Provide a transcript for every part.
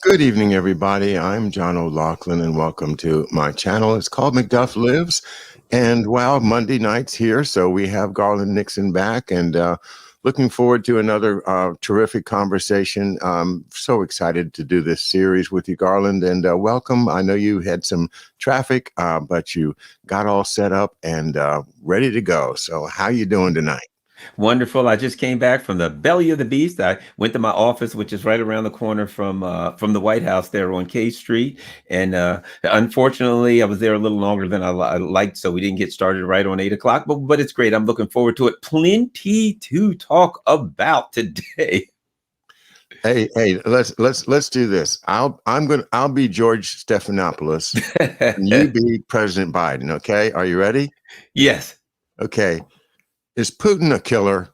Good evening, everybody. I'm John O'Loughlin, and welcome to my channel. It's called McDuff Lives. And well, Monday night's here, so we have Garland Nixon back, and looking forward to another terrific conversation. I'm so excited to do this series with you, Garland, and welcome. I know you had some traffic, but you got all set up and ready to go. So how you doing tonight? Wonderful. I just came back from the belly of the beast. I went to my office, which is right around the corner from the White House there on K Street. And unfortunately, I was there a little longer than I liked, so we didn't get started right on 8 o'clock. But it's great. I'm looking forward to it. Plenty to talk about today. Hey, let's do this. I'll be George Stephanopoulos, and you be President Biden. Okay, are you ready? Yes. Okay. Is Putin a killer?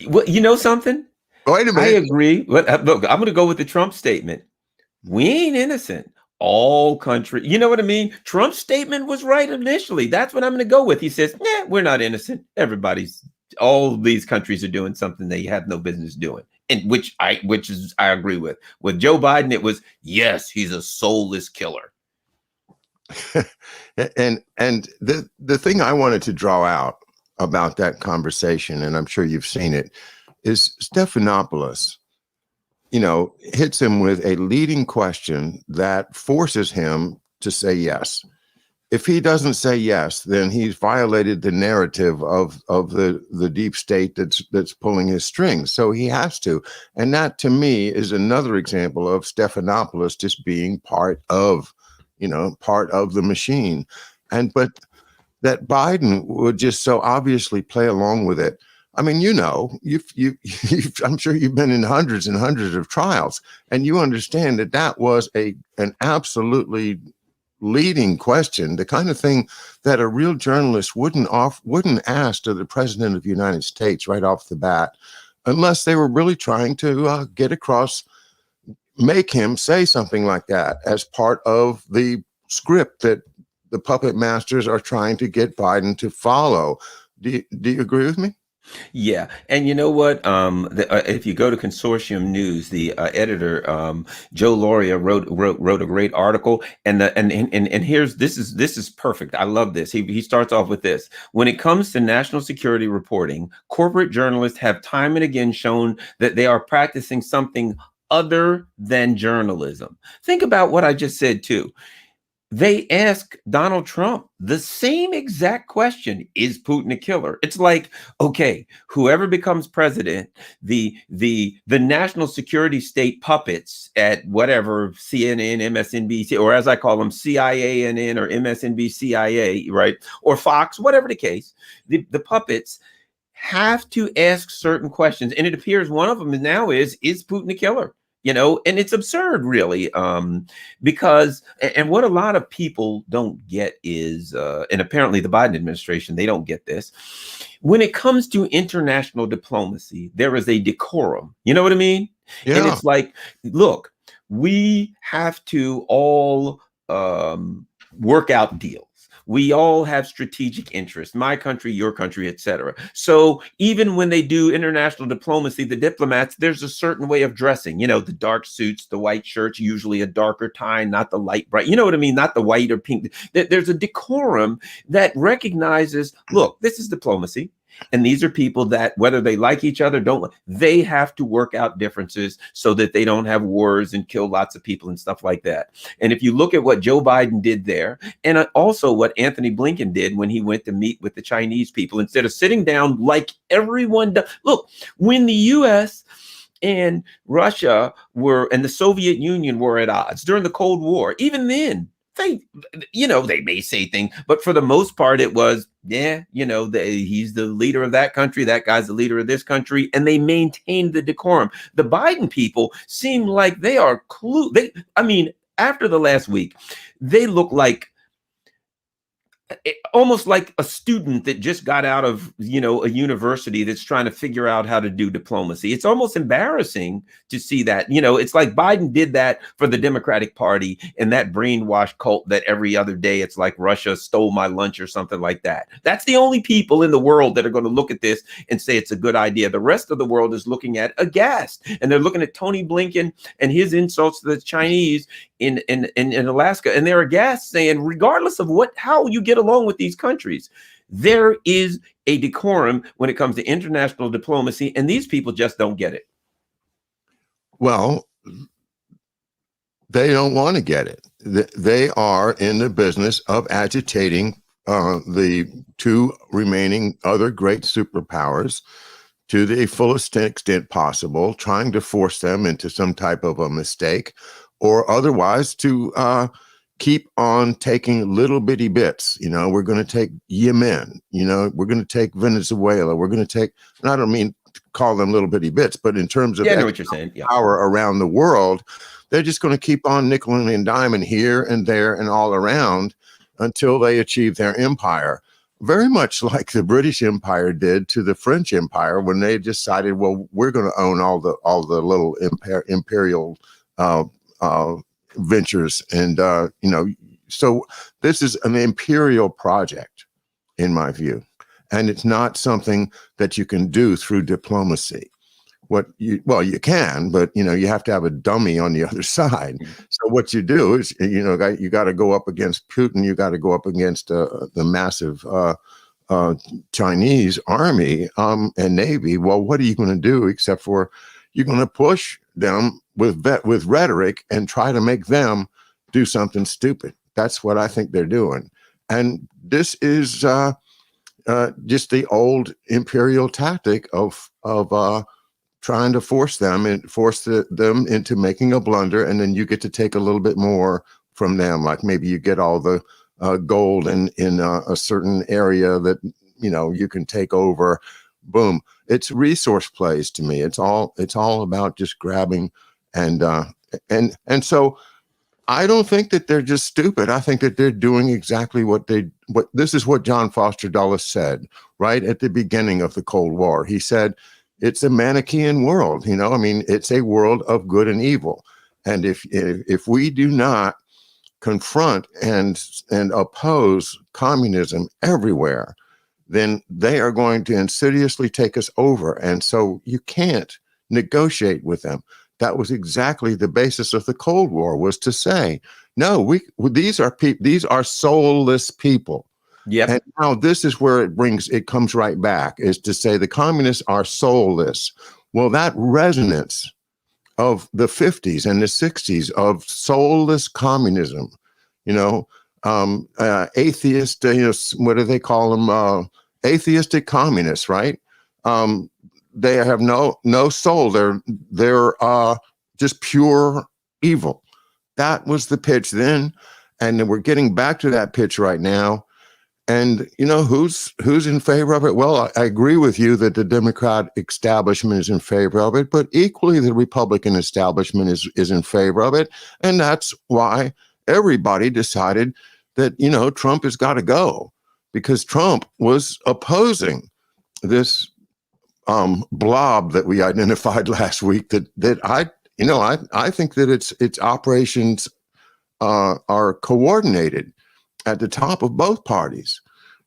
Well, you know something? Wait a minute. I agree. Look, I'm going to go with the Trump statement. We ain't innocent. All country, you know what I mean? Trump's statement was right initially. That's what I'm going to go with. He says, "Nah, we're not innocent. All these countries are doing something they have no business doing." And which I agree with. With Joe Biden, it was, yes, he's a soulless killer. and the thing I wanted to draw out about that conversation, and I'm sure you've seen it, is Stephanopoulos, hits him with a leading question that forces him to say yes. If he doesn't say yes, then he's violated the narrative of the deep state that's pulling his strings. So he has to. And that, to me, is another example of Stephanopoulos just being part of the machine. But that Biden would just so obviously play along with it. I mean, I'm sure you've been in hundreds and hundreds of trials, and you understand that was an absolutely leading question, the kind of thing that a real journalist wouldn't ask to the president of the United States right off the bat, unless they were really trying to make him say something like that as part of the script that the puppet masters are trying to get Biden to follow. Do you agree with me? Yeah, and you know what? If you go to Consortium News, the editor Joe Loria wrote a great article, and this is perfect. I love this. He starts off with this: when it comes to national security reporting, corporate journalists have time and again shown that they are practicing something other than journalism. Think about what I just said too. They ask Donald Trump the same exact question: is Putin a killer? It's like, okay, whoever becomes president, the national security state puppets at whatever, CNN, MSNBC, or as I call them, CIANN or MSNBC CIA, right? Or Fox, whatever the case, the puppets have to ask certain questions. And it appears one of them now is Putin a killer? And it's absurd, really, because what a lot of people don't get is, and apparently the Biden administration, they don't get this. When it comes to international diplomacy, there is a decorum. You know what I mean? Yeah. And it's like, look, we have to all work out deals. We all have strategic interests, my country, your country, etc. So even when they do international diplomacy, the diplomats, there's a certain way of dressing, the dark suits, the white shirts, usually a darker tie, not the light bright, you know what I mean? Not the white or pink. There's a decorum that recognizes, look, this is diplomacy. And these are people that, whether they like each other, they have to work out differences so that they don't have wars and kill lots of people and stuff like that. And if you look at what Joe Biden did there, and also what Anthony Blinken did when he went to meet with the Chinese people, instead of sitting down like everyone does. Look, when the U.S. and Russia and the Soviet Union were at odds during the Cold War, even then, they may say things, but for the most part, it was, he's the leader of that country, that guy's the leader of this country, and they maintained the decorum. The Biden people seem like they are after the last week, they look like almost like a student that just got out of, a university that's trying to figure out how to do diplomacy. It's almost embarrassing to see that. It's like Biden did that for the Democratic Party and that brainwashed cult that every other day it's like Russia stole my lunch or something like that. That's the only people in the world that are going to look at this and say it's a good idea. The rest of the world is looking at aghast, and they're looking at Tony Blinken and his insults to the Chinese in Alaska, and they're aghast, saying regardless of how you get along with these countries, there is a decorum when it comes to international diplomacy, and these people just don't get it. Well, they don't want to get it. They are in the business of agitating the two remaining other great superpowers to the fullest extent possible, trying to force them into some type of a mistake, or otherwise to keep on taking little bitty bits. We're going to take Yemen, we're going to take Venezuela, we're going to take, and I don't mean to call them little bitty bits, but in terms of I know what you're saying. Yeah. Power around the world, they're just going to keep on nickel and diming here and there and all around until they achieve their empire. Very much like the British Empire did to the French Empire when they decided, well, we're going to own all the little imperial ventures, and so this is an imperial project, in my view, and it's not something that you can do through diplomacy. You can, but you have to have a dummy on the other side. So what you do is, you got to go up against Putin. You got to go up against the massive Chinese army and navy. Well, what are you going to do except for you're going to push them with rhetoric and try to make them do something stupid. That's what I think they're doing, and this is just the old imperial tactic of trying to force them into making a blunder, and then you get to take a little bit more from them. Like maybe you get all the gold in a certain area that you can take over. Boom! It's resource plays to me. It's all about just grabbing, and so I don't think that they're just stupid. I think that they're doing exactly what this is what John Foster Dulles said right at the beginning of the Cold War. He said, it's a Manichaean world, it's a world of good and evil. And if we do not confront and oppose communism everywhere, then they are going to insidiously take us over. And so you can't negotiate with them. That was exactly the basis of the Cold War, was to say, no, these are soulless people. Yep. And now this is where it comes right back, is to say the communists are soulless. Well, that resonance of the 50s and the 60s of soulless communism, atheist, what do they call them? Atheistic communists, right? They have no soul. They're just pure evil. That was the pitch then, and we're getting back to that pitch right now. And who's in favor of it? Well, I agree with you that the Democrat establishment is in favor of it, but equally the Republican establishment is in favor of it, and that's why everybody decided that Trump has got to go, because Trump was opposing this blob that we identified last week. That I think that its operations are coordinated at the top of both parties.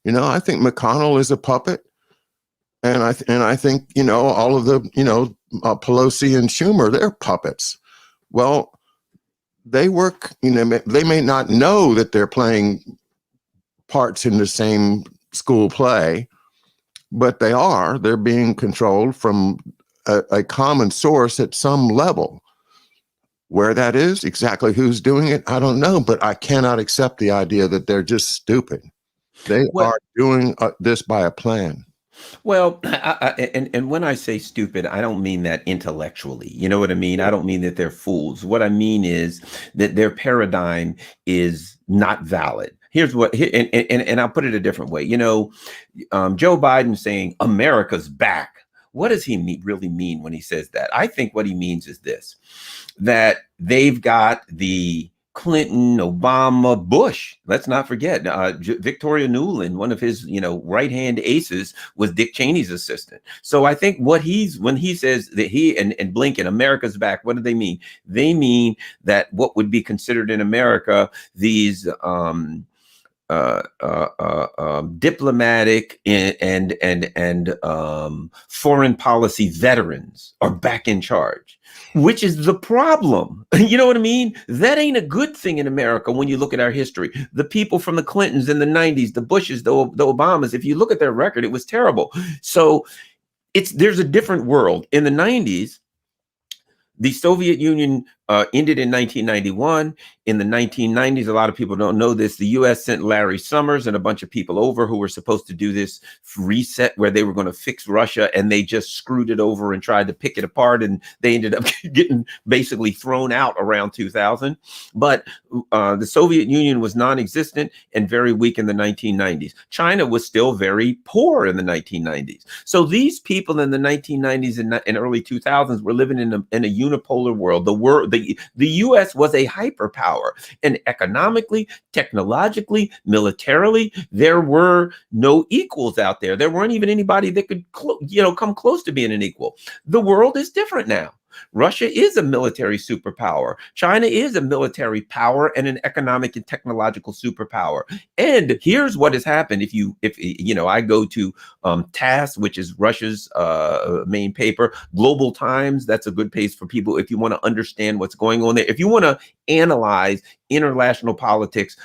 I think McConnell is a puppet, and I think all of the Pelosi and Schumer, they're puppets. Well, they work. They may not know that they're playing parts in the same school play, but they're being controlled from a common source at some level. Where that is, exactly who's doing it, I don't know, but I cannot accept the idea that they're just stupid. They are doing this by a plan. Well, and when I say stupid, I don't mean that intellectually. You know what I mean? I don't mean that they're fools. What I mean is that their paradigm is not valid. Here's what, and I'll put it a different way. Joe Biden saying America's back. What does he really mean when he says that? I think what he means is this, that they've got the Clinton, Obama, Bush. Let's not forget Victoria Nuland, one of his, right-hand aces was Dick Cheney's assistant. So I think when he says that he and Blinken, America's back, what do they mean? They mean that what would be considered in America these diplomatic and foreign policy veterans are back in charge, which is the problem. You know what I mean? That ain't a good thing in America when you look at our history. The people from the Clintons in the 90s, the Bushes, the Obamas, if you look at their record, it was terrible. So there's a different world. In the 90s, the Soviet Union ended in 1991. In the 1990s, a lot of people don't know this, the U.S. sent Larry Summers and a bunch of people over who were supposed to do this reset where they were going to fix Russia, and they just screwed it over and tried to pick it apart, and they ended up getting basically thrown out around 2000. But the Soviet Union was non-existent and very weak in the 1990s. China was still very poor in the 1990s. So these people in the 1990s and early 2000s were living in a unipolar world. The U.S. was a hyperpower, and economically, technologically, militarily, there were no equals out there. There weren't even anybody that could, come close to being an equal. The world is different now. Russia is a military superpower. China is a military power and an economic and technological superpower. And here's what has happened. If I go to TASS, which is Russia's main paper, Global Times, that's a good place for people if you want to understand what's going on there. If you want to analyze international politics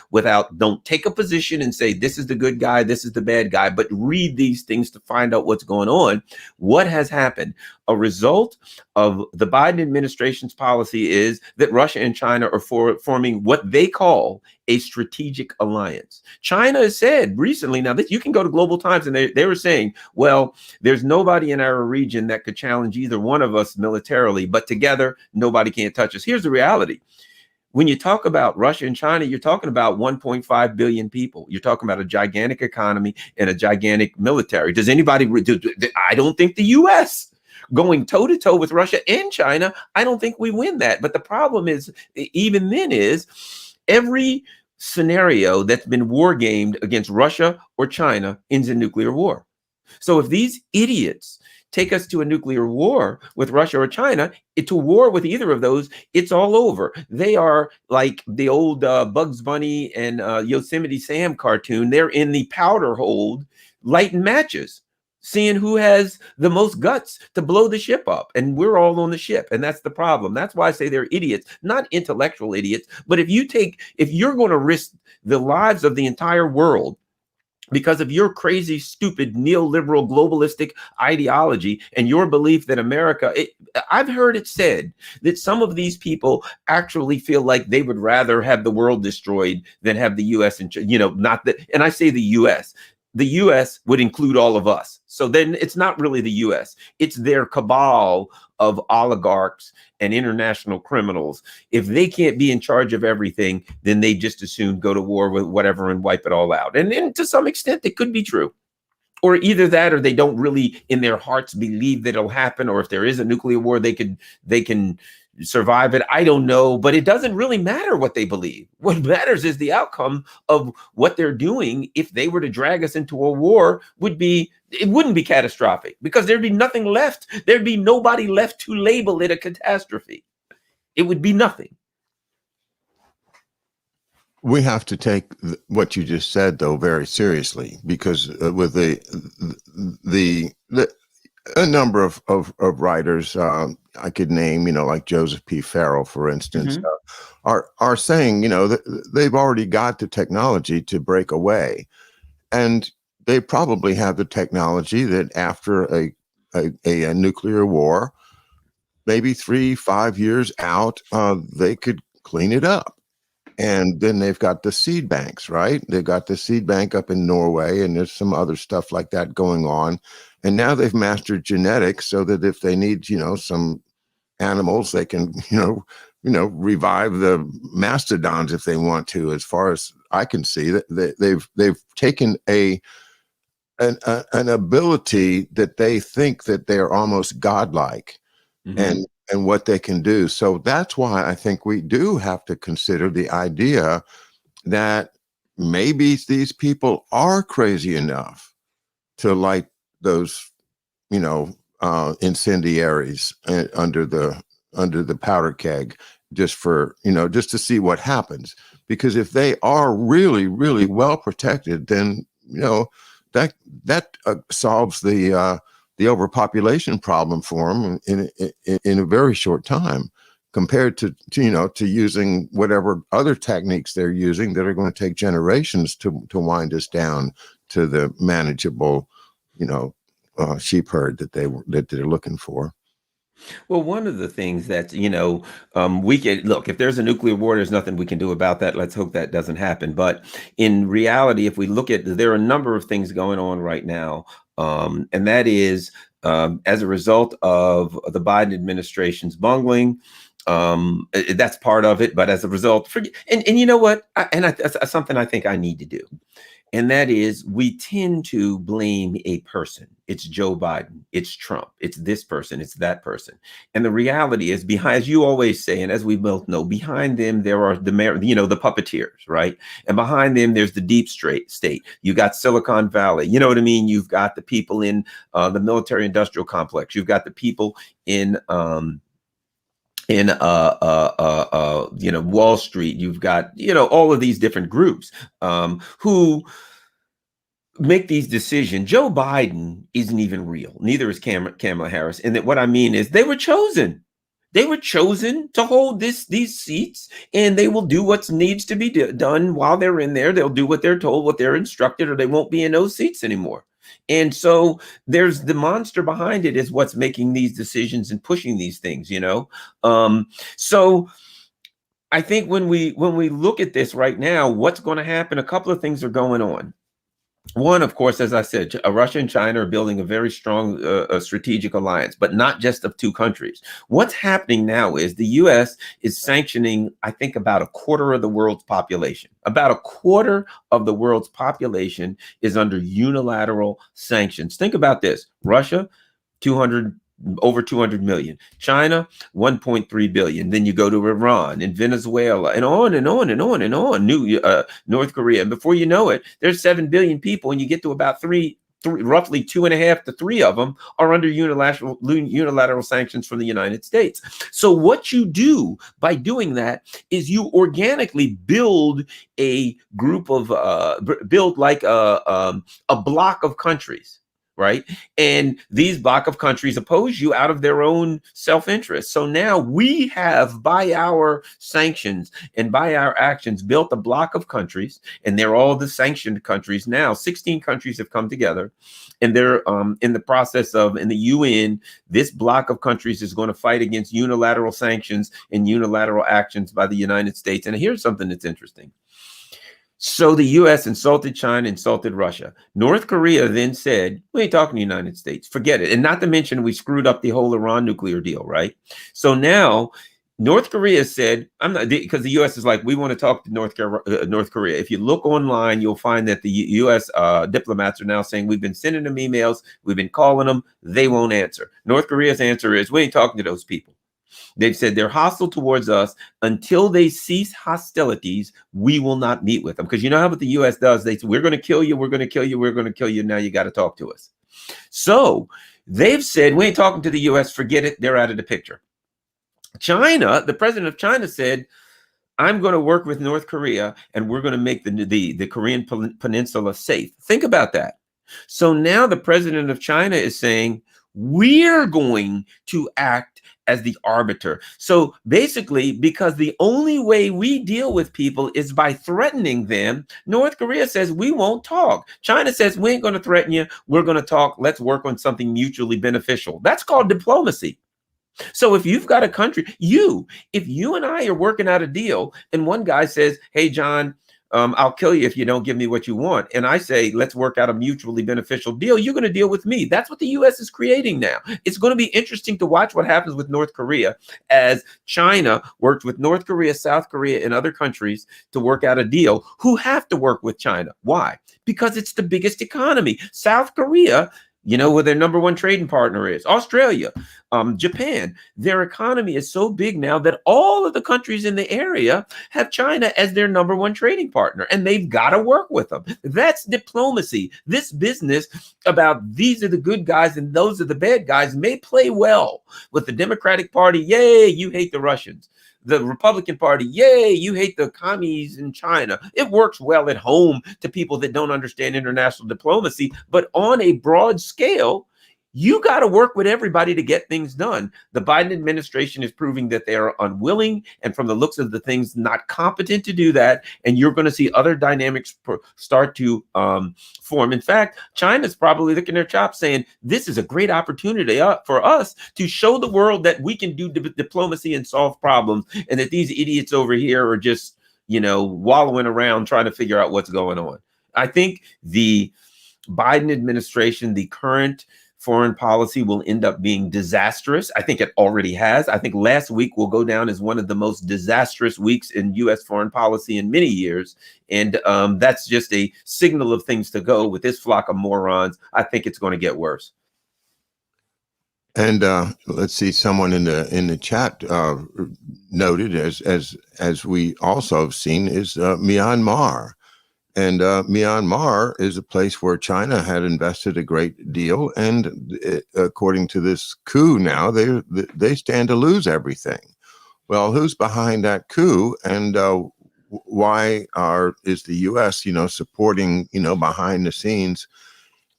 don't take a position and say, this is the good guy, this is the bad guy, but read these things to find out what's going on. What has happened? A result of the Biden administration's policy is that Russia and China are forming what they call a strategic alliance. China has said recently, now that you can go to Global Times, and they were saying, well, there's nobody in our region that could challenge either one of us militarily, but together, nobody can touch us. Here's the reality. When you talk about Russia and China, you're talking about 1.5 billion people. You're talking about a gigantic economy and a gigantic military. Does anybody, I don't think the U.S. going toe-to-toe with Russia and China, I don't think we win that. But the problem is, even then, is every scenario that's been war gamed against Russia or China ends in nuclear war. So if these idiots take us to a nuclear war with Russia or China, to war with either of those, it's all over. They are like the old Bugs Bunny and Yosemite Sam cartoon. They're in the powder hold, lighting matches, seeing who has the most guts to blow the ship up. And we're all on the ship. And that's the problem. That's why I say they're idiots, not intellectual idiots. But if you're going to risk the lives of the entire world because of your crazy, stupid, neoliberal, globalistic ideology and your belief that America, I've heard it said that some of these people actually feel like they would rather have the world destroyed than have the U.S. and, and I say the U.S. The U.S. would include all of us. So then it's not really the U.S. It's their cabal of oligarchs and international criminals. If they can't be in charge of everything, then they just as soon go to war with whatever and wipe it all out. And to some extent, it could be true. Or either that, or they don't really in their hearts believe that it'll happen. Or if there is a nuclear war, they can survive it. I don't know, but it doesn't really matter what they believe. What matters is the outcome of what they're doing. If they were to drag us into a war, it wouldn't be catastrophic because there'd be nothing left. There'd be nobody left to label it a catastrophe. It would be nothing. We have to take what you just said, though, very seriously, because with a number of writers, I could name, like Joseph P. Farrell, for instance, are saying, that they've already got the technology to break away, and they probably have the technology that after a nuclear war, maybe 3-5 years out, they could clean it up. And then they've got the seed banks, right? They've got the seed bank up in Norway, and there's some other stuff like that going on. And now they've mastered genetics so that if they need, some animals, they can, revive the mastodons if they want to. As far as I can see, that they've taken an ability that they think that they're almost godlike, and and what they can do. So that's why I think we do have to consider the idea that maybe these people are crazy enough to light those, incendiaries under the powder keg, just for, just to see what happens. Because if they are really, really well protected, then that solves the overpopulation problem for them in a very short time, compared to using whatever other techniques they're using that are going to take generations to wind us down to the manageable, sheep herd that they're looking for. Well, one of the things that, we can look, if there's a nuclear war, there's nothing we can do about that. Let's hope that doesn't happen. But in reality, if we look at, there are a number of things going on right now. And that is, as a result of the Biden administration's bungling, that's part of it. But as a result, and you know what? That's something I think I need to do. And that is, we tend to blame a person. It's Joe Biden, it's Trump, it's this person, it's that person. And the reality is, behind, as you always say, and as we both know, behind them, there are the puppeteers, right? And behind them, there's the deep state. You got Silicon Valley, you know what I mean? You've got the people in the military industrial complex. You've got the people in Wall Street. You've got, all of these different groups who make these decisions. Joe Biden isn't even real. Neither is Kamala Harris. And that what I mean is, they were chosen. They were chosen to hold these seats, and they will do what needs to be done while they're in there. They'll do what they're told, what they're instructed, or they won't be in those seats anymore. And so there's the monster behind it is what's making these decisions and pushing these things, So I think when we look at this right now, what's going to happen? A couple of things are going on. One, of course, as I said, Russia and China are building a very strong strategic alliance, but not just of two countries. What's happening now is the U.S. is sanctioning, I think, about a quarter of the world's population. About a quarter of the world's population is under unilateral sanctions. Think about this. Russia, over 200 million. China, 1.3 billion. Then you go to Iran and Venezuela and on and on and on and on. North Korea. And before you know it, there's 7 billion people, and you get to about roughly 2.5 to 3 of them are under unilateral sanctions from the United States. So what you do by doing that is you organically build a group of build like a block of countries. Right. And these block of countries oppose you out of their own self-interest. So now we have, by our sanctions and by our actions, built a block of countries, and they're all the sanctioned countries now. 16 countries have come together, and they're in the process of, in the UN, this block of countries is going to fight against unilateral sanctions and unilateral actions by the United States. And here's something that's interesting. So the U.S. insulted China, insulted Russia. North Korea then said, we ain't talking to the United States. Forget it. And not to mention, we screwed up the whole Iran nuclear deal, right? So now North Korea said, I'm not, because the U.S. is like, we want to talk to North Korea. If you look online, you'll find that the U.S. Diplomats are now saying, we've been sending them emails, we've been calling them, they won't answer. North Korea's answer is, we ain't talking to those people. They've said they're hostile towards us. Until they cease hostilities, we will not meet with them. Because you know how what the U.S. does? They say, we're going to kill you, we're going to kill you, we're going to kill you. Now you got to talk to us. So they've said, we ain't talking to the U.S. Forget it. They're out of the picture. China, the president of China said, I'm going to work with North Korea, and we're going to make the Korean peninsula safe. Think about that. So now the president of China is saying, we're going to act as the arbiter. So basically, because the only way we deal with people is by threatening them, North Korea says, we won't talk. China says, we ain't going to threaten you. We're going to talk. Let's work on something mutually beneficial. That's called diplomacy. So if you've got a country, if you and I are working out a deal, and one guy says, hey, John, I'll kill you if you don't give me what you want. And I say, let's work out a mutually beneficial deal. You're going to deal with me. That's what the U.S. is creating now. It's going to be interesting to watch what happens with North Korea as China worked with North Korea, South Korea, and other countries to work out a deal who have to work with China. Why? Because it's the biggest economy. South Korea You know where their number one trading partner is? Australia, Japan. Their economy is so big now that all of the countries in the area have China as their number one trading partner, and they've got to work with them. That's diplomacy. This business about these are the good guys and those are the bad guys may play well with the Democratic Party. Yay, you hate the Russians. The Republican Party, yay, you hate the commies in China. It works well at home to people that don't understand international diplomacy, but on a broad scale, you got to work with everybody to get things done. The Biden administration is proving that they are unwilling, and from the looks of the things, not competent to do that. And you're going to see other dynamics start to form. In fact, China's probably licking their chops saying, this is a great opportunity for us to show the world that we can do diplomacy and solve problems, and that these idiots over here are just, wallowing around trying to figure out what's going on. I think the Biden administration, the current foreign policy, will end up being disastrous. I think it already has. I think last week will go down as one of the most disastrous weeks in U.S. foreign policy in many years. And that's just a signal of things to go with this flock of morons. I think it's going to get worse. And let's see, someone in the chat noted, as we also have seen, is Myanmar. And Myanmar is a place where China had invested a great deal, and according to this coup now, they stand to lose everything. Well, who's behind that coup, and why is the U.S. supporting behind the scenes?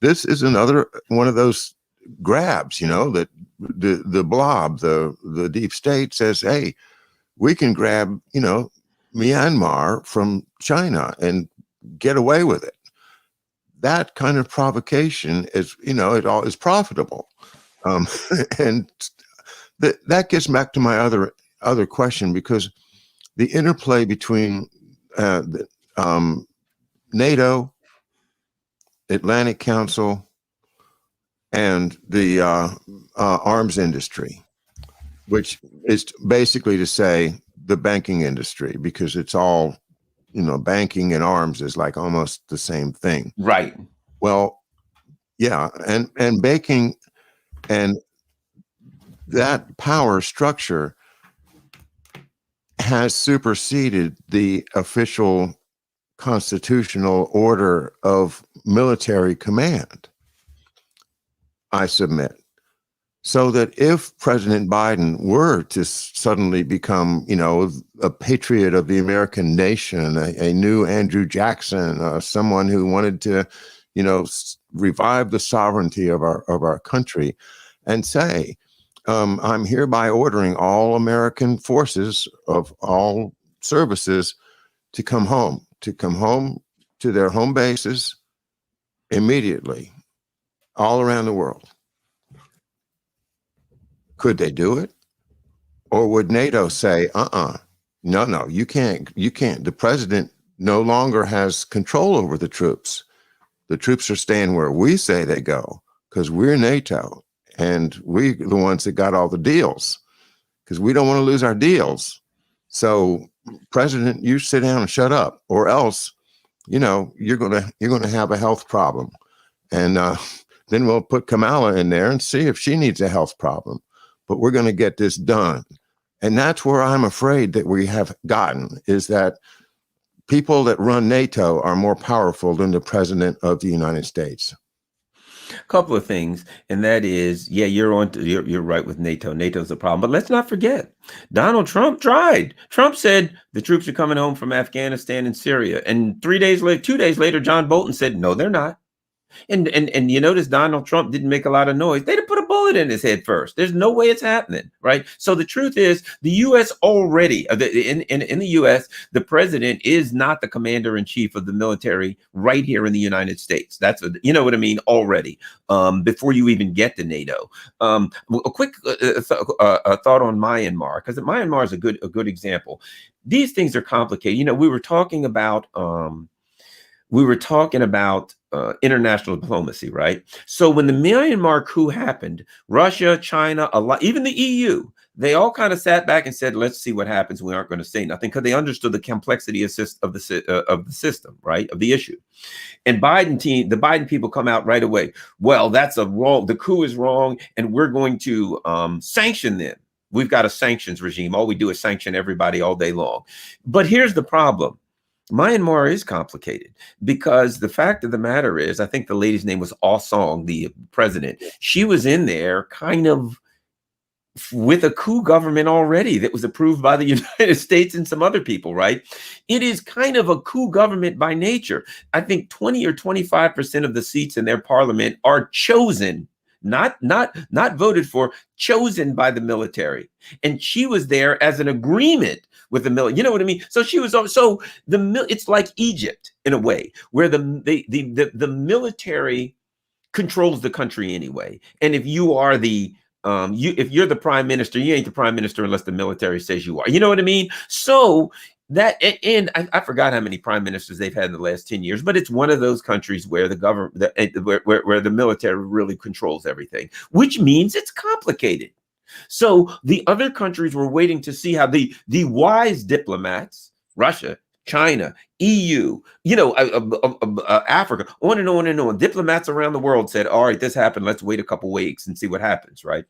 This is another one of those grabs, that the blob, the deep state says, hey, we can grab Myanmar from China and get away with it. That kind of provocation is, it all is profitable. And that gets back to my other question, because the interplay between NATO, Atlantic Council, and the arms industry, which is basically to say the banking industry, because it's all, banking and arms is like almost the same thing. Right. Well, yeah. And banking and that power structure has superseded the official constitutional order of military command, I submit. So that if President Biden were to suddenly become, a patriot of the American nation, a new Andrew Jackson, someone who wanted to, revive the sovereignty of our country, and say, I'm hereby ordering all American forces of all services to come home to their home bases immediately, all around the world. Could they do it? Or would NATO say, no, you can't. The president no longer has control over the troops. The troops are staying where we say they go, because we're NATO, and we're the ones that got all the deals, because we don't want to lose our deals. So, President, you sit down and shut up, or else, you're gonna have a health problem. And then we'll put Kamala in there and see if she needs a health problem. But we're going to get this done. And that's where I'm afraid that we have gotten, is that people that run NATO are more powerful than the president of the United States. A couple of things, and that is, you're right with NATO. NATO's a problem. But let's not forget, Donald Trump tried. Trump said the troops are coming home from Afghanistan and Syria. And 2 days later, John Bolton said, no, they're not. And you notice Donald Trump didn't make a lot of noise. They'd have put a bullet in his head first. There's no way it's happening, right? So the truth is, the U.S. already, in the U.S., the president is not the commander in chief of the military right here in the United States. That's, what I mean, already, before you even get to NATO. A quick thought on Myanmar, because Myanmar is a good example. These things are complicated. We were talking about international diplomacy, right? So when the Myanmar coup happened, Russia, China, even the EU, they all kind of sat back and said, let's see what happens. We aren't going to say nothing, because they understood the complexity of the system, right, of the issue. And the Biden people come out right away. Well, that's the coup is wrong, and we're going to sanction them. We've got a sanctions regime. All we do is sanction everybody all day long. But here's the problem. Myanmar is complicated, because the fact of the matter is, I think the lady's name was Ah Song, the president. She was in there kind of with a coup government already that was approved by the United States and some other people, right? It is kind of a coup government by nature. I think 20 or 25% of the seats in their parliament are chosen, not voted for, chosen by the military. And she was there as an agreement with the military. You know what I mean? So she was it's like Egypt in a way, where the military controls the country anyway. And if you are if you're the prime minister, you ain't the prime minister unless the military says you are. You know what I mean? So that, and I forgot how many prime ministers they've had in the last 10 years, but it's one of those countries where the government, where the military really controls everything, which means it's complicated. So the other countries were waiting to see how the wise diplomats, Russia, China, EU, Africa, on and on and on. Diplomats around the world said, all right, this happened. Let's wait a couple weeks and see what happens, right?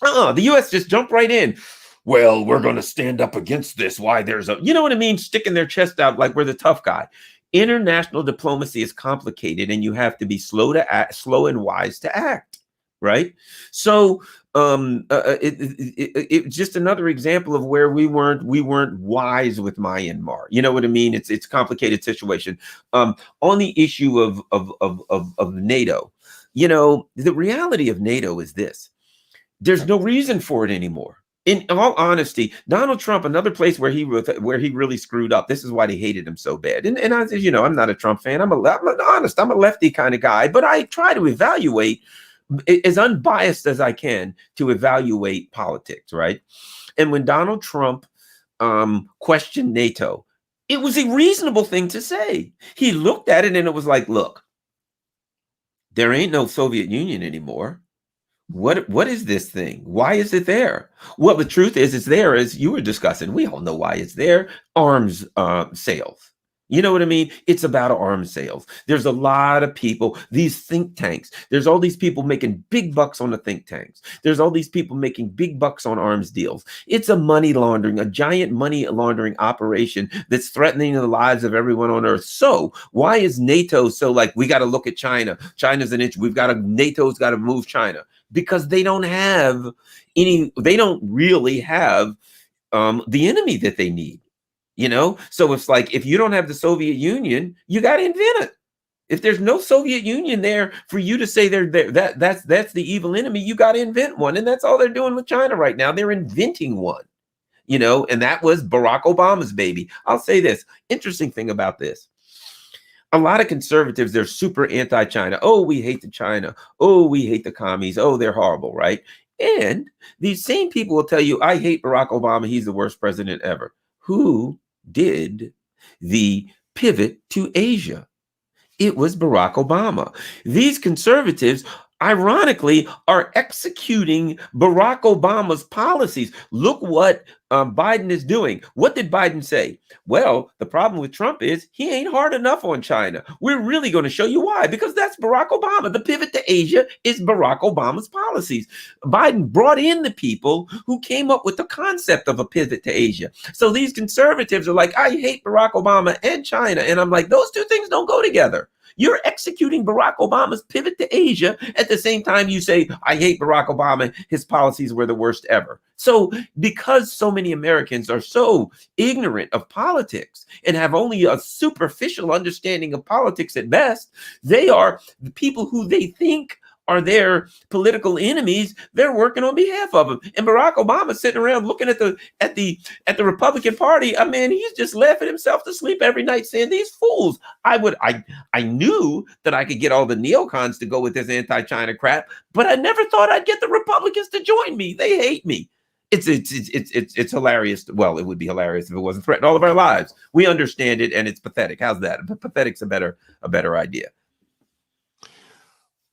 The US just jumped right in. Well, we're going to stand up against this. Why there's you know what I mean? Sticking their chest out like we're the tough guy. International diplomacy is complicated, and you have to be slow and wise to act, right? So it's just another example of where we weren't wise with Myanmar. You know what I mean? It's a complicated situation. On the issue of NATO, the reality of NATO is this: there's no reason for it anymore. In all honesty, Donald Trump, another place where he really screwed up. This is why they hated him so bad. And I, I'm not a Trump fan. I'm a lefty kind of guy, but I try to evaluate as unbiased as I can to evaluate politics, right? And when Donald Trump questioned NATO, it was a reasonable thing to say. He looked at it and it was like, look, there ain't no Soviet Union anymore. What is this thing? Why is it there? Well, the truth is, it's there, as you were discussing. We all know why it's there. Arms sales. You know what I mean? It's about arms sales. There's a lot of people, these think tanks. There's all these people making big bucks on the think tanks. There's all these people making big bucks on arms deals. It's a giant money laundering operation that's threatening the lives of everyone on earth. So why is NATO so like, we got to look at China? China's an inch. NATO's got to move China, because they don't really have the enemy that they need. So it's like, if you don't have the Soviet Union, you got to invent it. If there's no Soviet Union there for you to say that's the evil enemy, you got to invent one. And that's all they're doing with China right now. They're inventing one, and that was Barack Obama's baby. I'll say this interesting thing about this. A lot of conservatives, they're super anti-China. Oh, we hate the China. Oh, we hate the commies. Oh, they're horrible, right? And these same people will tell you, I hate Barack Obama. He's the worst president ever. Who did the pivot to Asia? It was Barack Obama. These conservatives, ironically, are executing Barack Obama's policies. Look what Biden is doing. What did Biden say? Well, the problem with Trump is he ain't hard enough on China. We're really going to show you why, because that's Barack Obama. The pivot to Asia is Barack Obama's policies. Biden brought in the people who came up with the concept of a pivot to Asia. So these conservatives are like, I hate Barack Obama and China. And I'm like, those two things don't go together. You're executing Barack Obama's pivot to Asia at the same time you say, I hate Barack Obama. His policies were the worst ever. So because so many Americans are so ignorant of politics and have only a superficial understanding of politics at best, they are the people who they think are their political enemies. They're working on behalf of them. And Barack Obama sitting around looking at the Republican Party. I mean, he's just laughing himself to sleep every night saying, these fools. I knew that I could get all the neocons to go with this anti-China crap, but I never thought I'd get the Republicans to join me. They hate me. It's hilarious. Well, it would be hilarious if it wasn't threatening all of our lives. We understand it, and it's pathetic. How's that? Pathetic's a better idea.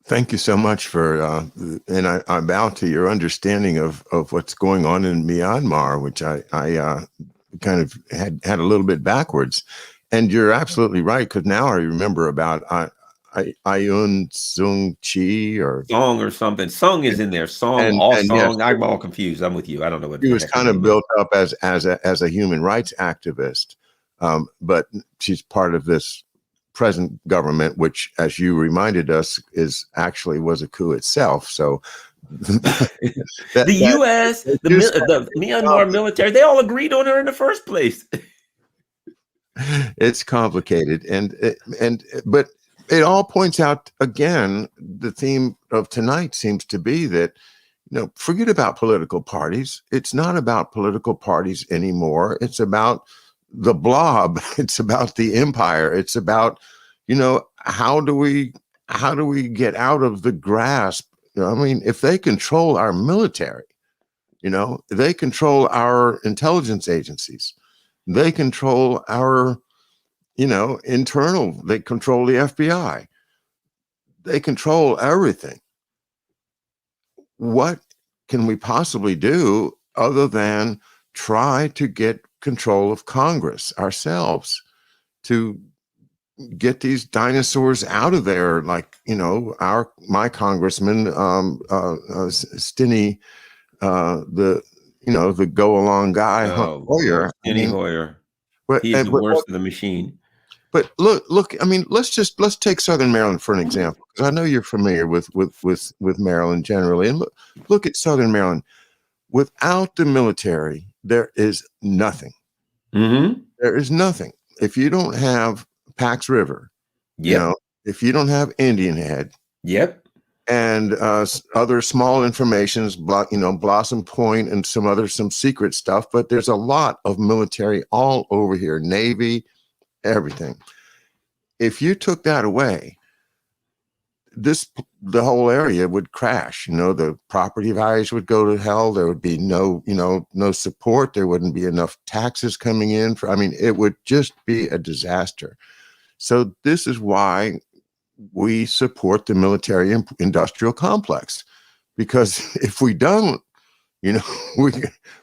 Thank you so much for, and I bow to your understanding of what's going on in Myanmar, which I kind of had a little bit backwards. And you're absolutely right, because now I remember about Ayun Sung Chi Song or something. Song is in there. Song, all and yes, song. I'm all confused. I'm with you. I don't know what she the was heck her kind of name is. built up as a human rights activist, but she's part of this present government, which, as you reminded us, was a coup itself. So The that U.S., just the Myanmar military, they all agreed on her in the first place. it's complicated, but it all points out again. The theme of tonight seems to be that, forget about political parties. It's not about political parties anymore. It's about the blob. It's about the empire. It's about, how do we get out of the grasp? I mean, if they control our military, they control our intelligence agencies. They control our, internal. They control the FBI. They control everything. What can we possibly do other than try to get control of Congress ourselves, to get these dinosaurs out of there? Like, my congressman, Stinney, the go along guy, Oh, Hoyer. I Steny mean, Hoyer. but, He is the worst of the machine. but look. I mean, let's take Southern Maryland for an example, because I know you're familiar with Maryland generally, and look at Southern Maryland. Without the military, there is nothing. Mm-hmm. There is nothing. If you don't have Pax River, Yep. if you don't have Indian Head, Yep. and other small informations, Blossom Point and some secret stuff, but there's a lot of military all over here, Navy, everything. If you took that away, the whole area would crash. The property values would go to hell. There would be no support. There wouldn't be enough taxes coming in. It would just be a disaster. So this is why we support the military industrial complex, because if we don't,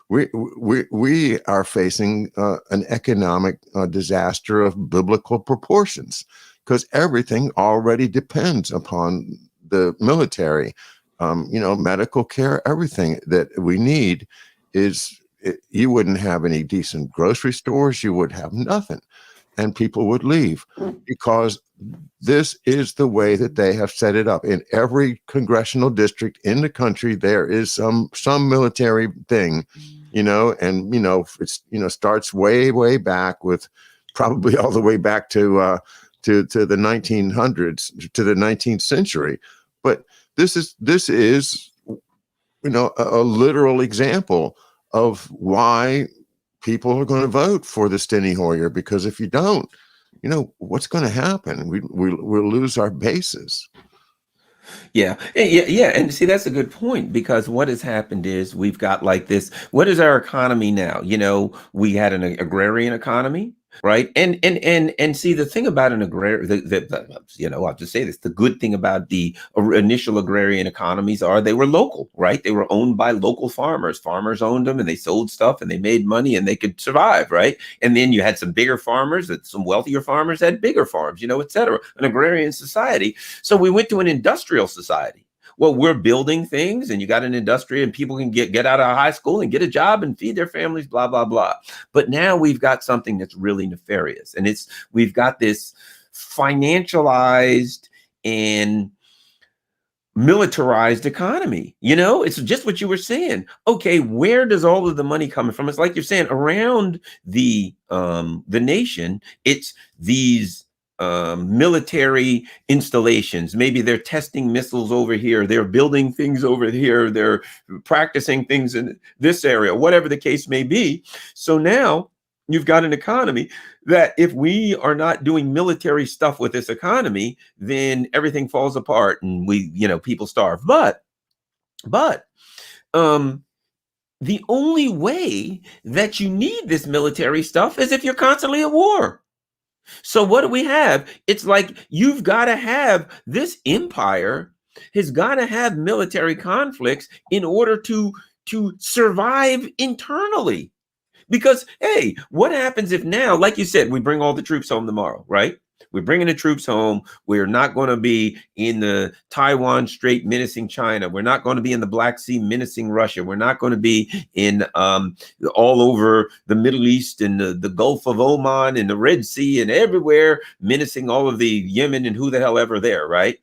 we are facing an economic disaster of biblical proportions, because everything already depends upon the military. Medical care, everything that we need you wouldn't have any decent grocery stores. You would have nothing, and people would leave, because this is the way that they have set it up. In every congressional district in the country, there is some military thing, and it's starts way back, with probably all the way back to the 1900s, to the 19th century. But this is a literal example of why people are going to vote for the Steny Hoyer, because if you don't, what's going to happen? We'll lose our bases. Yeah. Yeah. And see, that's a good point, because what has happened is we've got like this. What is our economy now? We had an agrarian economy, right? And see, the thing about an agrarian, I'll just say this: the good thing about the initial agrarian economies are they were local, right? They were owned by local farmers. Farmers owned them, and they sold stuff, and they made money, and they could survive, right? And then you had some bigger farmers, that some wealthier farmers had bigger farms, et cetera. An agrarian society. So we went to an industrial society. Well, we're building things, and you got an industry, and people can get out of high school and get a job and feed their families, blah, blah, blah. But now we've got something that's really nefarious. And we've got this financialized and militarized economy. It's just what you were saying. Okay, where does all of the money coming from? It's like you're saying, around the nation, it's these military installations. Maybe they're testing missiles over here, they're building things over here, they're practicing things in this area, whatever the case may be. So now you've got an economy that, if we are not doing military stuff with this economy, then everything falls apart, and people starve. But the only way that you need this military stuff is if you're constantly at war. So what do we have? It's like you've got to have this empire has got to have military conflicts in order to survive internally. Because, hey, what happens if now, like you said, we bring all the troops home tomorrow, right? We're bringing the troops home. We're not going to be in the Taiwan Strait menacing China. We're not going to be in the Black Sea menacing Russia. We're not going to be in all over the Middle East and the Gulf of Oman and the Red Sea and everywhere menacing all of the Yemen and who the hell ever there, right?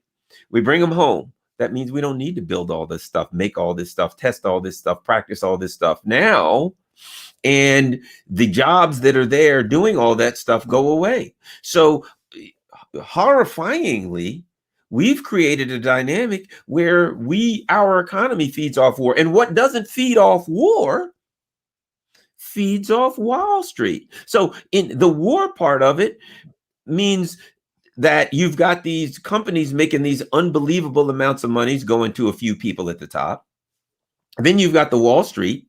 We bring them home. That means we don't need to build all this stuff, make all this stuff, test all this stuff, practice all this stuff now. And the jobs that are there doing all that stuff go away. So horrifyingly, we've created a dynamic where our economy feeds off war. And what doesn't feed off war feeds off Wall Street. So in the war part of it means that you've got these companies making these unbelievable amounts of money going to a few people at the top. Then you've got the Wall Street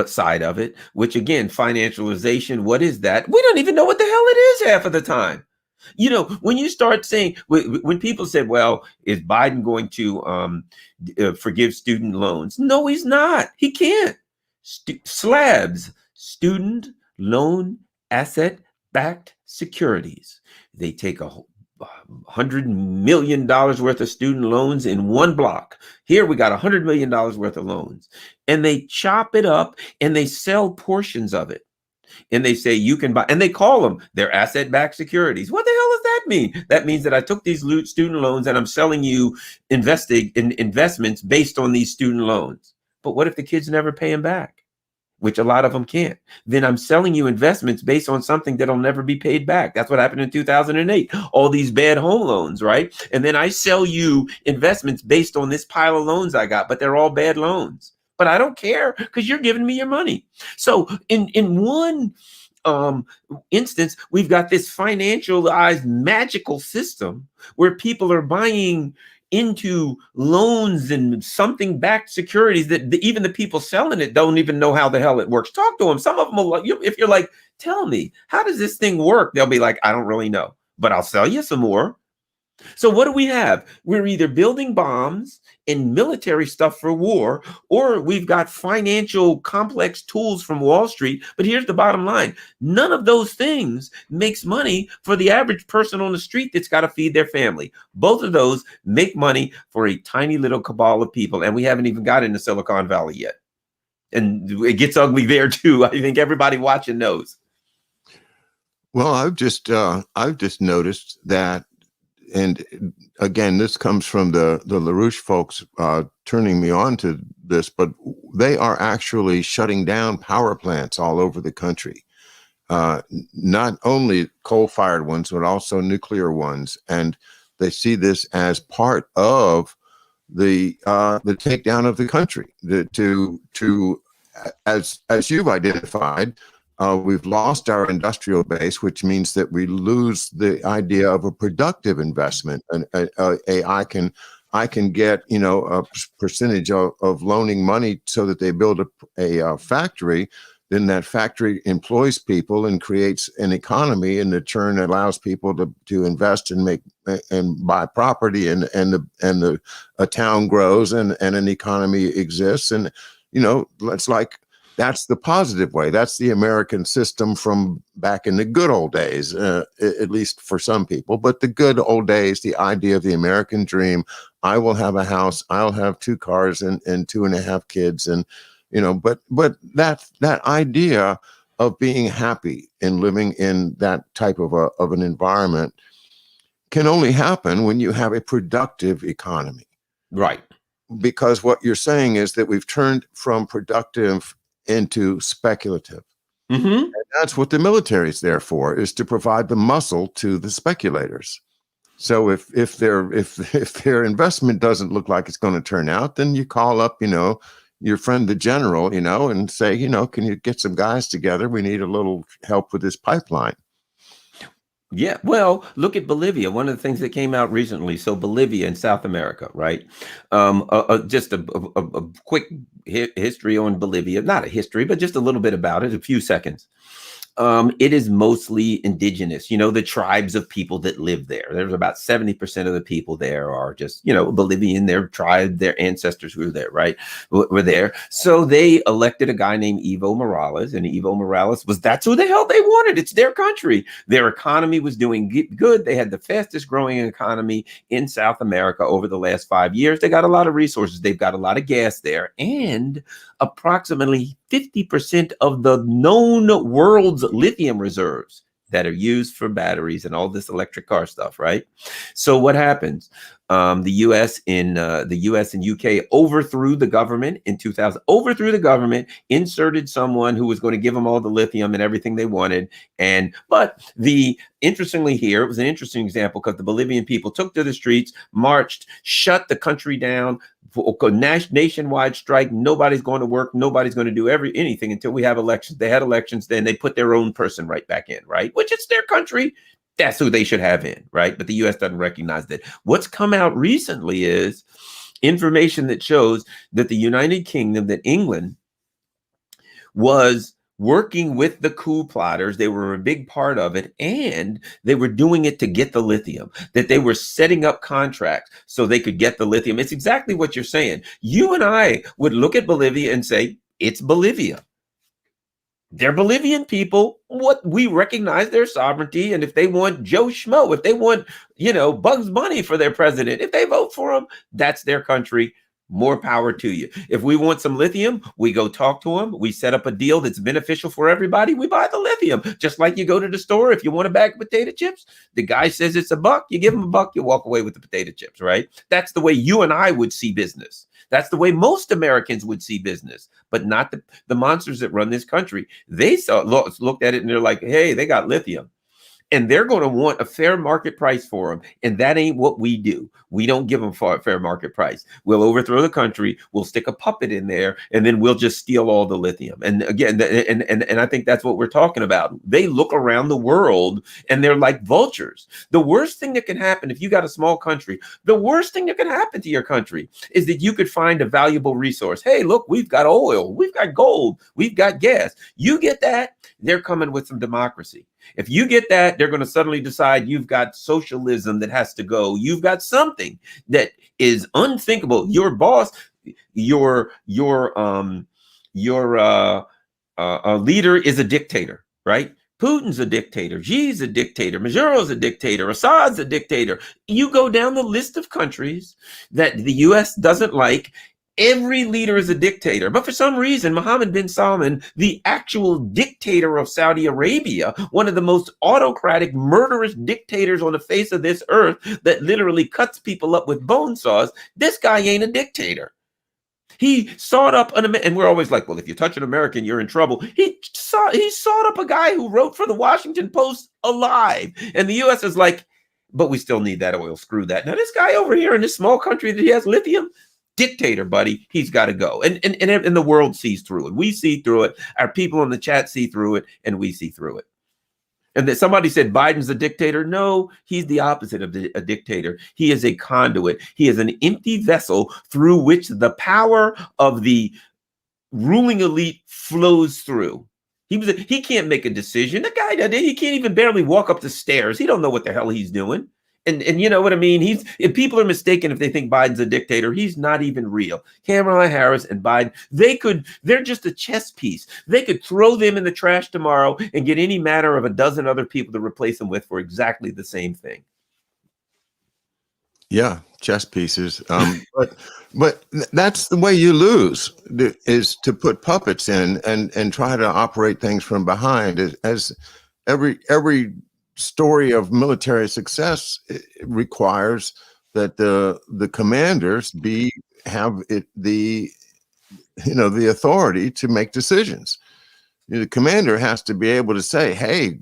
side of it, which again, financialization, what is that? We don't even know what the hell it is half of the time. You know, when you start saying, when people said, well, is Biden going to forgive student loans? No, he's not. He can't. Slabs, student loan asset-backed securities. They take $100 million worth of student loans in one block. Here we got $100 million worth of loans, and they chop it up and they sell portions of it. And they say you can buy, and they call them their asset-backed securities. What the hell does that mean? That means that I took these student loans and I'm selling you investments based on these student loans. But what if the kids never pay them back? Which a lot of them can't. Then I'm selling you investments based on something that'll never be paid back. That's what happened in 2008. All these bad home loans, right? And then I sell you investments based on this pile of loans I got, but they're all bad loans. But I don't care because you're giving me your money. So in one instance, we've got this financialized magical system where people are buying into loans and something backed securities that even the people selling it don't even know how the hell it works. Talk to them. Some of them will, if you're like, tell me, how does this thing work? They'll be like, I don't really know, but I'll sell you some more. So what do we have? We're either building bombs and military stuff for war, or we've got financial complex tools from Wall Street. But here's the bottom line. None of those things makes money for the average person on the street that's got to feed their family. Both of those make money for a tiny little cabal of people. And we haven't even got into Silicon Valley yet. And it gets ugly there too. I think everybody watching knows. Well, I've just noticed that. And again, this comes from the LaRouche folks turning me on to this, but they are actually shutting down power plants all over the country, not only coal-fired ones, but also nuclear ones. And they see this as part of the takedown of the country. As you've identified, we've lost our industrial base, which means that we lose the idea of a productive investment. And I can get, a percentage of loaning money so that they build a factory. Then that factory employs people and creates an economy, and in turn allows people to invest and make and buy property, and a town grows and an economy exists. And it's like, that's the positive way. That's the American system from back in the good old days, at least for some people. But the good old days, the idea of the American dream, I will have a house, I'll have 2 cars and 2.5 kids. And, but that idea of being happy and living in that type of an environment can only happen when you have a productive economy. Right. Because what you're saying is that we've turned from productive into speculative. Mm-hmm. And that's what the military is there for, is to provide the muscle to the speculators. So if their investment doesn't look like it's going to turn out, then you call up, your friend, the general, and say, can you get some guys together? We need a little help with this pipeline. Yeah, well, look at Bolivia. One of the things that came out recently. So Bolivia in South America, right? Just a quick history on Bolivia. Not a history, but just a little bit about it, a few seconds. It is mostly indigenous, the tribes of people that live there. There's about 70% of the people there are just, Bolivian, their tribe, their ancestors who were there, right? Were there. So they elected a guy named Evo Morales, and Evo Morales that's who the hell they wanted. It's their country. Their economy was doing good. They had the fastest growing economy in South America over the last 5 years. They got a lot of resources. They've got a lot of gas there. And approximately 50% of the known world's lithium reserves that are used for batteries and all this electric car stuff, right? So what happens? The U.S. and UK overthrew the government in 2000. Overthrew the government, inserted someone who was going to give them all the lithium and everything they wanted. But interestingly here, it was an interesting example because the Bolivian people took to the streets, marched, shut the country down. Nationwide strike. Nobody's going to work. Nobody's going to do anything until we have elections. They had elections, then they put their own person right back in, right? Which it's their country. That's who they should have in, right? But the U.S. doesn't recognize that. What's come out recently is information that shows that the United Kingdom, that England was working with the coup plotters. They were a big part of it, and they were doing it to get the lithium, that they were setting up contracts so they could get the lithium. It's exactly what you're saying. You and I would look at Bolivia and say, it's Bolivia. They're Bolivian people. What we recognize their sovereignty. And if they want Joe Schmo, if they want, Bugs Bunny for their president, if they vote for him, that's their country. More power to you. If we want some lithium, we go talk to them. We set up a deal that's beneficial for everybody. We buy the lithium. Just like you go to the store. If you want a bag of potato chips, the guy says it's $1. You give him $1, you walk away with the potato chips, right? That's the way you and I would see business. That's the way most Americans would see business, but not the monsters that run this country. They looked at it and they're like, hey, they got lithium. And they're going to want a fair market price for them. And that ain't what we do. We don't give them a fair market price. We'll overthrow the country. We'll stick a puppet in there, and then we'll just steal all the lithium. And again, and I think that's what we're talking about. They look around the world, and they're like vultures. The worst thing that can happen if you got a small country, the worst thing that can happen to your country is that you could find a valuable resource. Hey, look, we've got oil. We've got gold. We've got gas. You get that, they're coming with some democracy. If you get that, they're going to suddenly decide you've got socialism that has to go. You've got something that is unthinkable. Your boss, your leader is a dictator, right? Putin's a dictator. Xi's a dictator. Maduro's a dictator. Assad's a dictator. You go down the list of countries that the U.S. doesn't like. Every leader is a dictator. But for some reason, Mohammed bin Salman, the actual dictator of Saudi Arabia, one of the most autocratic, murderous dictators on the face of this earth that literally cuts people up with bone saws, this guy ain't a dictator. He sought up and we're always like, well, if you touch an American, you're in trouble. He sought up a guy who wrote for the Washington Post alive. And the U.S. is like, but we still need that oil. Screw that. Now, this guy over here in this small country that he has lithium, dictator, buddy, he's got to go. And the world sees through it. We see through it. Our people in the chat see through it, and we see through it. And that somebody said Biden's a dictator. No, he's the opposite of a dictator. He is a conduit. He is an empty vessel through which the power of the ruling elite flows through. He can't make a decision. The guy, he can't even barely walk up the stairs. He don't know what the hell he's doing. And you know what I mean? If people are mistaken if they think Biden's a dictator, he's not even real. Kamala Harris and Biden, they're just a chess piece. They could throw them in the trash tomorrow and get any matter of a dozen other people to replace them with for exactly the same thing. Yeah, chess pieces. But that's the way you lose, is to put puppets in and try to operate things from behind. As every story of military success requires that the commanders have the authority to make decisions. The commander has to be able to say, hey,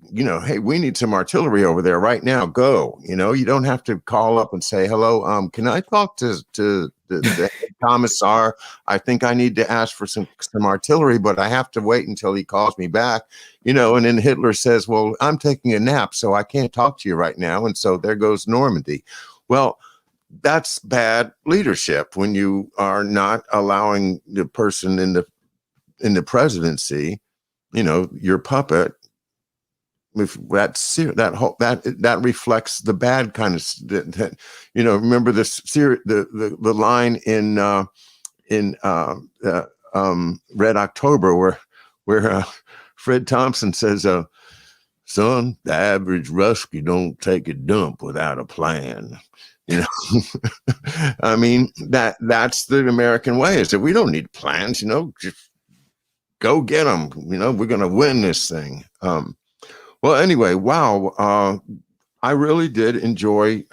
we need some artillery over there right now. Go. You don't have to call up and say, hello, can I talk to the commissar? I think I need to ask for some artillery, but I have to wait until he calls me back. And then Hitler says, well, I'm taking a nap, so I can't talk to you right now. And so there goes Normandy. Well, that's bad leadership when you are not allowing the person in the presidency, your puppet, if that reflects the bad kind of that, remember the line in Red October where Fred Thompson says, son, the average Ruskie don't take a dump without a plan. I mean, that's the American way, is that we don't need plans, just go get them. We're going to win this thing. Well, anyway, wow. I really did enjoy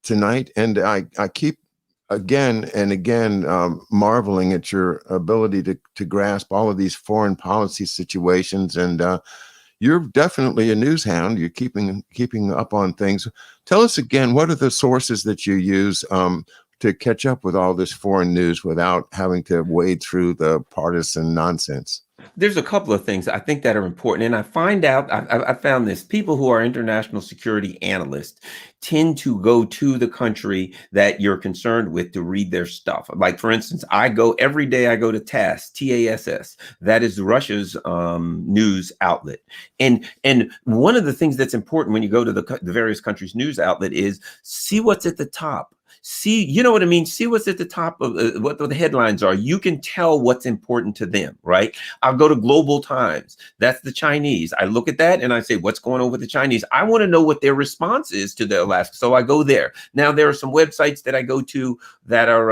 tonight. And I keep again and again marveling at your ability to grasp all of these foreign policy situations. And you're definitely a news hound. You're keeping up on things. Tell us again, what are the sources that you use to catch up with all this foreign news without having to wade through the partisan nonsense? There's a couple of things I think that are important. And I found this: people who are international security analysts tend to go to the country that you're concerned with to read their stuff. Like, for instance, every day I go to TASS, TASS. That is Russia's news outlet. And one of the things that's important when you go to the various countries' news outlet is see what's at the top. See, you know what I mean? See what's at the top of what the headlines are. You can tell what's important to them, right? I'll go to Global Times. That's the Chinese. I look at that and I say, what's going on with the Chinese? I want to know what their response is to the Alaska. So I go there. Now, there are some websites that I go to that are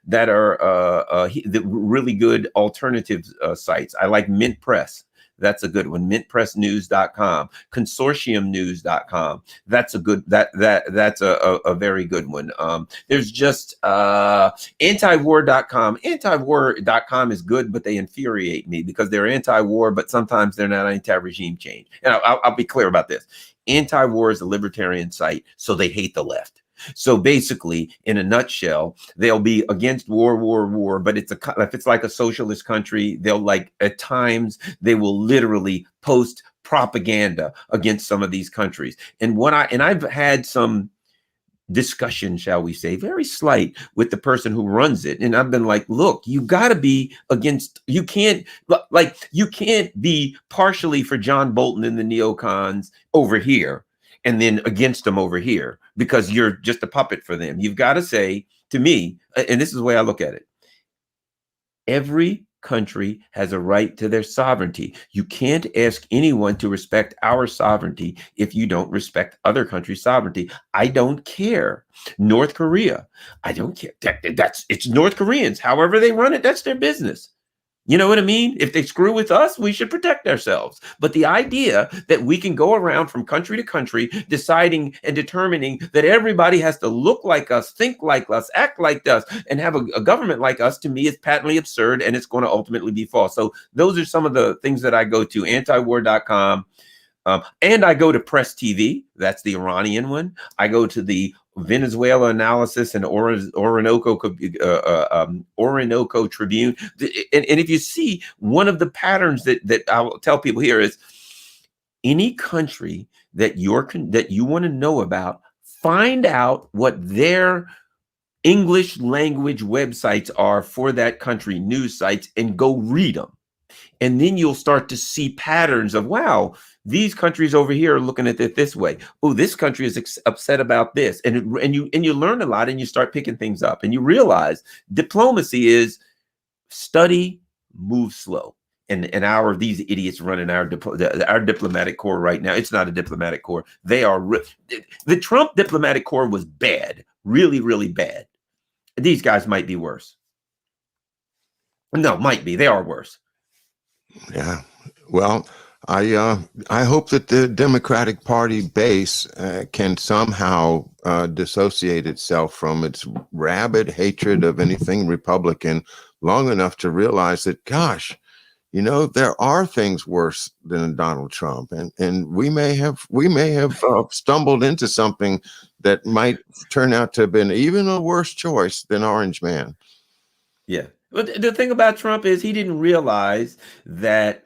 the really good alternative sites. I like Mint Press. That's a good one. Mintpressnews.com, consortiumnews.com. That's a good, that's a very good one. There's just antiwar.com. Antiwar.com is good, but they infuriate me because they're anti-war, but sometimes they're not anti-regime change. And I'll be clear about this. Anti-war is a libertarian site, so they hate the left. So basically, in a nutshell, they'll be against war, but if it's like a socialist country, they'll at times they will literally post propaganda against some of these countries. And I've had some discussion, shall we say, very slight, with the person who runs it. And I've been like, look, you got to be against, you can't be partially for John Bolton and the neocons over here and then against them over here, because you're just a puppet for them. You've got to say to me, and this is the way I look at it, every country has a right to their sovereignty. You can't ask anyone to respect our sovereignty if you don't respect other countries' sovereignty. I don't care. North Korea, I don't care. It's North Koreans. However they run it, that's their business. You know what I mean? If they screw with us, we should protect ourselves. But the idea that we can go around from country to country deciding and determining that everybody has to look like us, think like us, act like us, and have a government like us, to me, is patently absurd, and it's going to ultimately be false. So those are some of the things that I go to: antiwar.com. And I go to Press TV. That's the Iranian one. I go to the Venezuela Analysis and Orinoco Tribune. And if you see, one of the patterns that I'll tell people here is, any country that you want to know about, find out what their English language websites are for that country, news sites, and go read them. And then you'll start to see patterns of, wow, these countries over here are looking at it this way. Oh, this country is upset about this. And you learn a lot, and you start picking things up, and you realize diplomacy is study, move slow. And these idiots running our diplomatic corps right now. It's not a diplomatic corps. They are the Trump diplomatic corps was bad, really, really bad. These guys might be worse. No, might be. They are worse. Yeah. Well, I hope that the Democratic Party base can somehow dissociate itself from its rabid hatred of anything Republican long enough to realize that, gosh, there are things worse than Donald Trump, and we may have stumbled into something that might turn out to have been even a worse choice than Orange Man. Yeah. But the thing about Trump is he didn't realize that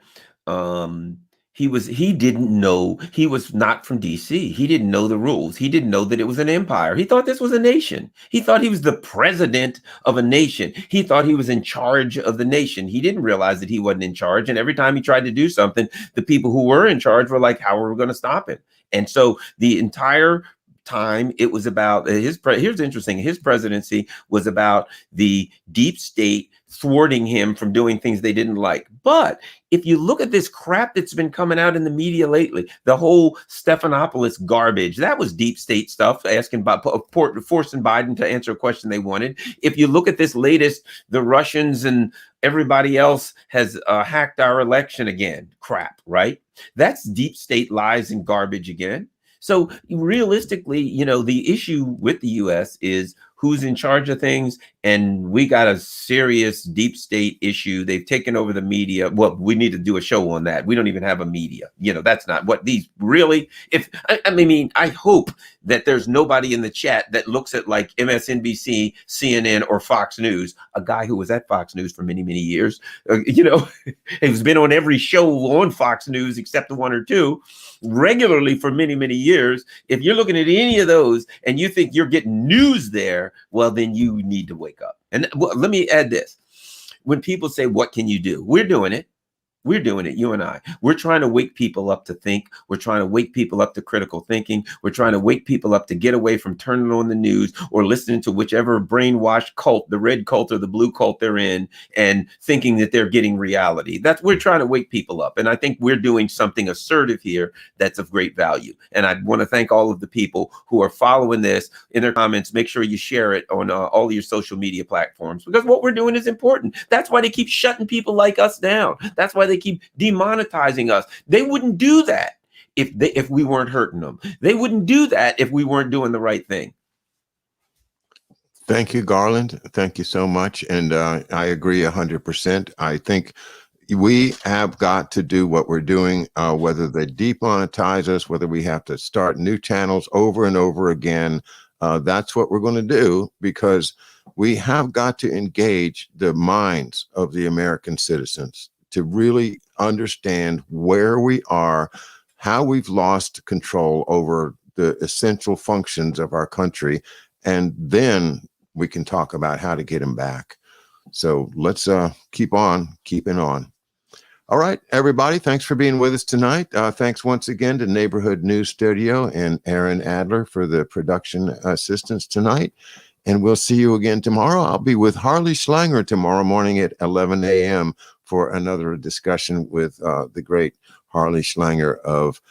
He didn't know, he was not from DC. He didn't know the rules. He didn't know that it was an empire. He thought this was a nation. He thought he was the president of a nation. He thought he was in charge of the nation. He didn't realize that he wasn't in charge. And every time he tried to do something, the people who were in charge were like, how are we going to stop him? And so the entire time it was about here's interesting, his presidency was about the deep state thwarting him from doing things they didn't like. But if you look at this crap that's been coming out in the media lately, the whole Stephanopoulos garbage, that was deep state stuff, asking about forcing Biden to answer a question they wanted. If you look at this latest, the Russians and everybody else has hacked our election again, crap, right? That's deep state lies and garbage again. So realistically, you know, the issue with the US is who's in charge of things. And we got a serious deep state issue. They've taken over the media. Well, we need to do a show on that. We don't even have a media. You know, that's not what these really, I mean, I hope that there's nobody in the chat that looks at like MSNBC, CNN, or Fox News, a guy who was at Fox News for many, many years, you know, he's been on every show on Fox News except the one or two regularly for many, many years. If you're looking at any of those and you think you're getting news there, well, then you need to wake up. And let me add this. When people say, what can you do? We're doing it. We're doing it, you and I. We're trying to wake people up to think. We're trying to wake people up to critical thinking. We're trying to wake people up to get away from turning on the news or listening to whichever brainwashed cult, the red cult or the blue cult they're in, and thinking that they're getting reality. We're trying to wake people up. And I think we're doing something assertive here that's of great value. And I want to thank all of the people who are following this in their comments. Make sure you share it on all of your social media platforms, because what we're doing is important. That's why they keep shutting people like us down. That's why they keep demonetizing us. They wouldn't do that if we weren't hurting them. They wouldn't do that if we weren't doing the right thing. Thank you, Garland. Thank you so much. And I agree 100%. I think we have got to do what we're doing, whether they demonetize us, whether we have to start new channels over and over again. That's what we're going to do, because we have got to engage the minds of the American citizens to really understand where we are, how we've lost control over the essential functions of our country, and then we can talk about how to get them back. So let's keep on keeping on. All right, everybody, thanks for being with us tonight. Thanks once again to Neighborhood News Studio and Aaron Adler for the production assistance tonight. And we'll see you again tomorrow. I'll be with Harley Schlanger tomorrow morning at 11 a.m. for another discussion with the great Harley Schlanger of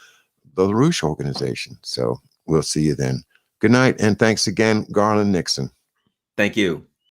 the LaRouche organization. So we'll see you then. Good night, and thanks again, Garland Nixon. Thank you.